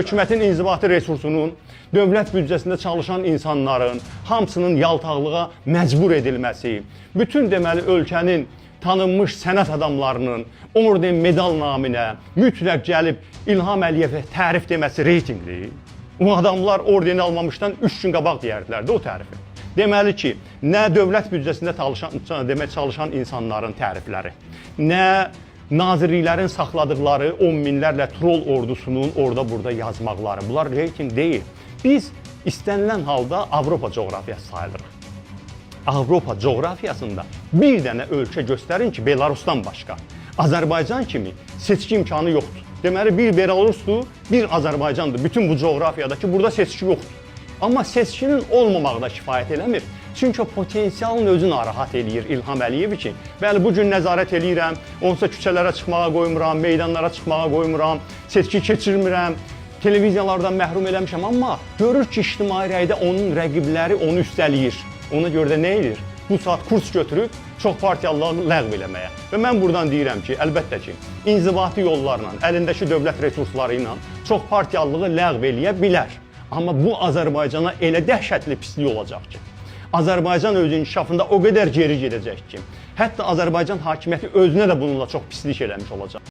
Hökumətin inzibati resursunun, dövlət büdcəsində çalışan insanların hamısının yaltaqlığa məcbur edilməsi, bütün deməli ölkənin tanınmış sənət adamlarının orden medal naminə mütləq gəlib İlham Əliyevə tərif deməsi reytinqli. O adamlar ordeni almamışdan 3 gün qabaq deyərdilər də o tərifi. Deməli ki, nə dövlət büdcəsində çalışan insanların tərifləri, nə nazirliklərin saxladıqları 10 minlərlə troll ordusunun orada-burada yazmaqları. Bunlar reyting deyil. Biz istənilən halda Avropa coğrafiyası sayılırıq. Avropa coğrafiyasında bir dənə ölkə göstərin ki, Belarusdan başqa. Azərbaycan kimi seçki imkanı yoxdur. Deməli, bir Belarusdur, bir Azərbaycandır. Bütün bu coğrafiyadakı burada seçki yoxdur. Amma seçkinin olmamaqda kifayət eləmir. Çünki o potensialın özü narahat eləyir İlham Əliyev ki, bəli, bugün nəzarət eləyirəm, onsa küçələrə çıxmağa qoymuram, meydanlara çıxmağa qoymuram, seçki keçirmirəm, televiziyalardan məhrum eləmişəm, amma görür ki, ictimai rəydə onun rəqibləri onu üstələyir. Ona görə də nə edir? Bu saat kurs götürüb çox partiyalılığı ləğv eləməyə. Və mən buradan deyirəm ki, əlbəttə ki, inzibati yollarla, əlindəki dövlət resursları ilə çox partiyalılığı ləğv eləyə bilər. Amma bu Azərbaycana elə dəhşətli pislik olacaq ki, Azərbaycan öz inkişafında o qədər geri gedəcək ki, hətta Azərbaycan hakimiyyəti özünə də bununla çox pislik eləmiş olacaq.